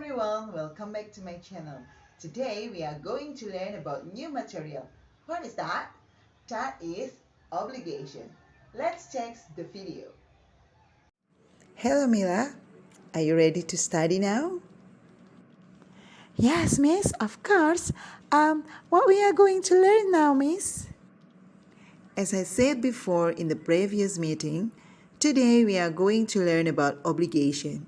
everyone, welcome back to my channel. Today we are going to learn about new material. What is that? That is obligation. Let's check the video. Hello Mila, are you ready to study now? Yes, miss, of course. What we are going to learn now, miss? As I said before in the previous meeting, today we are going to learn about obligation.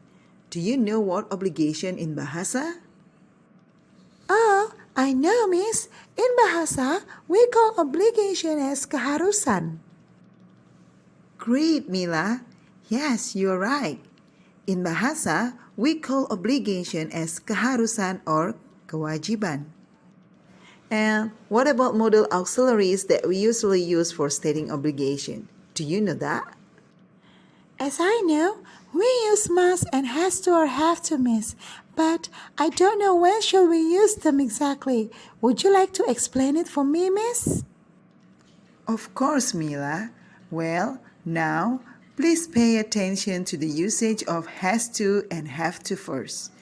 Do you know what obligation in Bahasa? Oh, I know, miss. In Bahasa, we call obligation as keharusan. Great, Mila. Yes, you're right. In Bahasa, we call obligation as keharusan or kewajiban. And what about modal auxiliaries that we usually use for stating obligation? Do you know that? As I know, we use must and has to or have to, miss. But I don't know when shall we use them exactly. Would you like to explain it for me, miss? Of course, Mila. Well, now please pay attention to the usage of has to and have to first.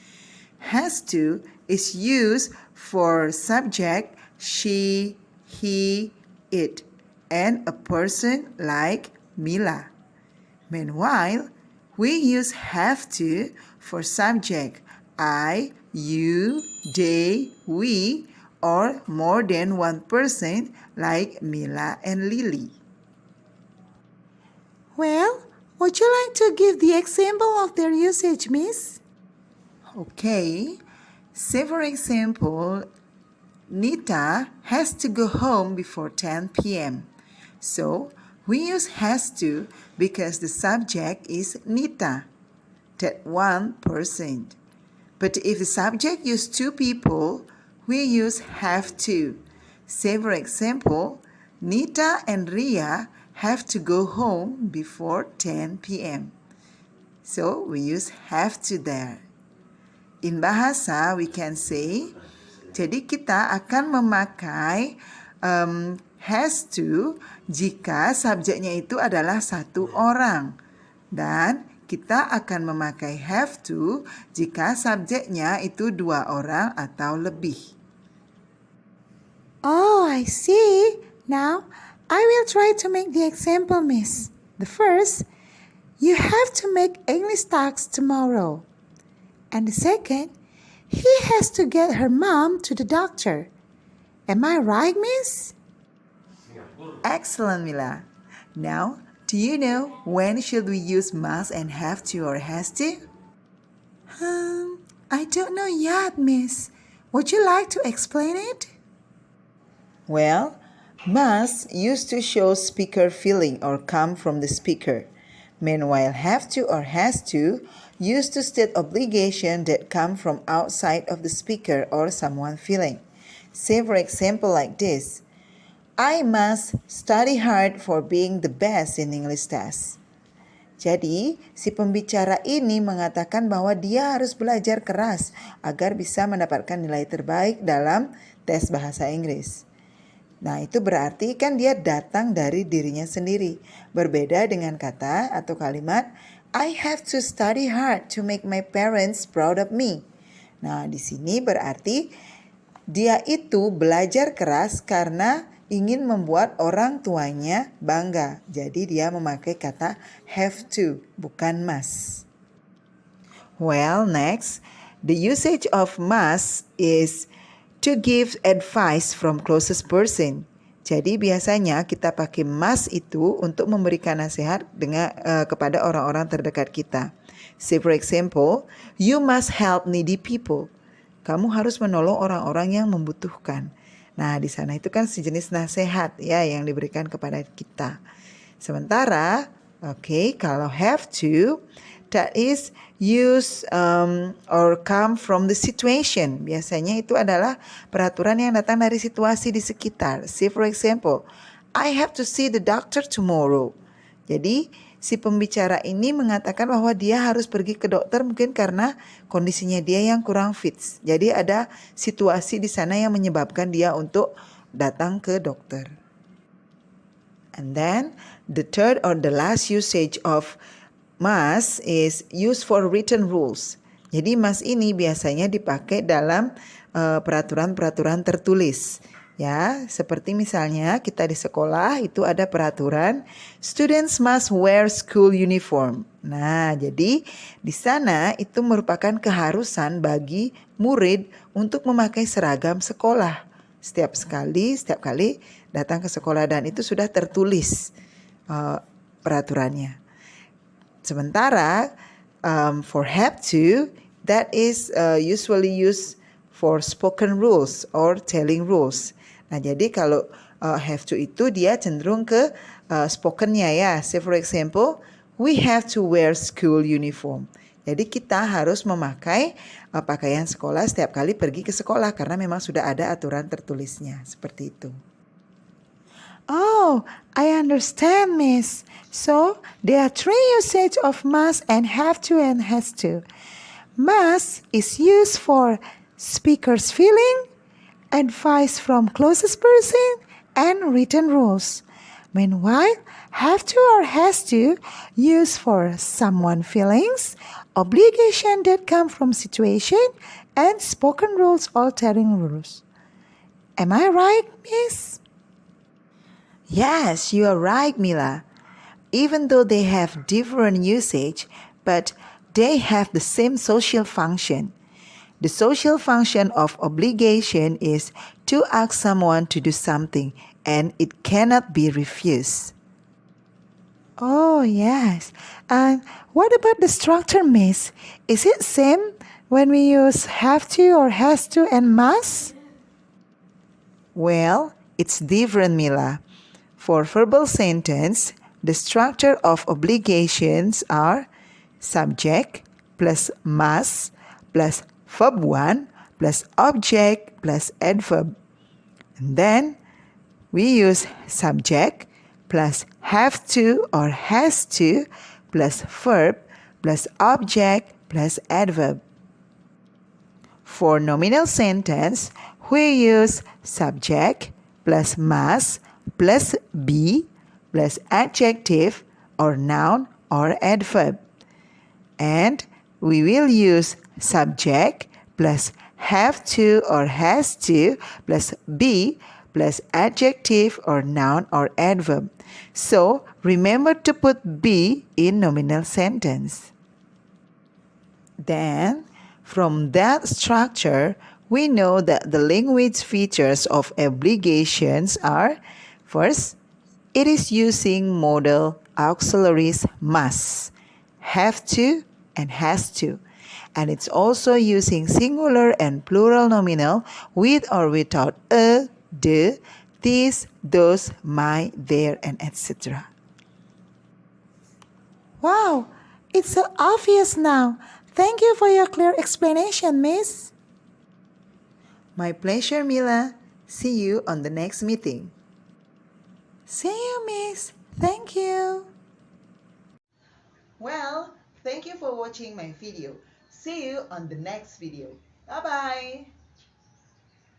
Has to is used for subject she, he, it, and a person like Mila. Meanwhile, we use have to for subject I, you, they, we, or more than one person like Mila and Lily. Well, would you like to give the example of their usage, miss? Okay, say for example, Nita has to go home before 10 p.m. So, we use has to because the subject is Nita, that one person. But if the subject use two people, we use have to. Say for example, Nita and Ria have to go home before 10 p.m. So, we use have to there. In bahasa, we can say, jadi kita akan memakai has to jika subjeknya itu adalah satu orang. Dan kita akan memakai have to jika subjeknya itu dua orang atau lebih. Oh, I see. Now, I will try to make the example, miss. The first, you have to make English tasks tomorrow. And the second, he has to get her mom to the doctor. Am I right, miss? Excellent, Mila. Now, do you know when should we use must and have to or has to? I don't know yet, miss. Would you like to explain it? Well, must used to show speaker feeling or come from the speaker. Meanwhile, have to or has to used to state obligation that come from outside of the speaker or someone feeling. Say for example like this, I must study hard for being the best in English test. Jadi, si pembicara ini mengatakan bahwa dia harus belajar keras agar bisa mendapatkan nilai terbaik dalam tes bahasa Inggris. Nah, itu berarti kan dia datang dari dirinya sendiri. Berbeda dengan kata atau kalimat, I have to study hard to make my parents proud of me. Nah, di sini berarti dia itu belajar keras karena ingin membuat orang tuanya bangga. Jadi dia memakai kata have to, bukan must. Well, next, the usage of must is to give advice from closest person. Jadi biasanya kita pakai must itu untuk memberikan nasihat kepada orang-orang terdekat kita. Say for example, you must help needy people. Kamu harus menolong orang-orang yang membutuhkan. Nah, di sana itu kan sejenis nasihat ya yang diberikan kepada kita. Sementara, kalau have to, that is use or come from the situation. Biasanya itu adalah peraturan yang datang dari situasi di sekitar. Say for example, I have to see the doctor tomorrow. Jadi si pembicara ini mengatakan bahwa dia harus pergi ke dokter mungkin karena kondisinya dia yang kurang fit. Jadi ada situasi di sana yang menyebabkan dia untuk datang ke dokter. And then the third or the last usage of must is used for written rules. Jadi must ini biasanya dipakai dalam peraturan-peraturan tertulis. Ya, seperti misalnya kita di sekolah itu ada peraturan students must wear school uniform. Nah, jadi di sana itu merupakan keharusan bagi murid untuk memakai seragam sekolah. Setiap kali datang ke sekolah dan itu sudah tertulis peraturannya. Sementara for have to, that is usually used for spoken rules or telling rules. Nah, jadi kalau have to itu dia cenderung ke spokennya ya. Say for example, we have to wear school uniform. Jadi kita harus memakai pakaian sekolah setiap kali pergi ke sekolah karena memang sudah ada aturan tertulisnya. Seperti itu. Oh, I understand, Miss. So, there are three usages of must and have to and has to. Must is used for speaker's feeling, advice from closest person, and written rules. Meanwhile, have to or has to used for someone feelings, obligation that come from situation, and spoken rules or telling rules. Am I right, Miss? Yes, you are right, Mila. Even though they have different usage, but they have the same social function. The social function of obligation is to ask someone to do something, and it cannot be refused. Oh, yes. And what about the structure, Miss? Is it same when we use have to or has to and must? Well, it's different, Mila. For verbal sentence, the structure of obligations are subject plus must plus verb 1 plus object plus adverb. And then we use subject plus have to or has to plus verb plus object plus adverb. For nominal sentence, we use subject plus must plus be plus adjective or noun or adverb. And we will use subject plus have to or has to plus be plus adjective or noun or adverb. So remember to put be in nominal sentence. Then, from that structure, we know that the language features of obligations are: first, it is using modal auxiliaries must, have to, and has to. And it's also using singular and plural nominal with or without a, the, this, those, my, their, and etc. Wow, it's so obvious now. Thank you for your clear explanation, Miss. My pleasure, Mila. See you on the next meeting. See you, Miss. Thank you. Well, thank you for watching my video. See you on the next video. Bye-bye.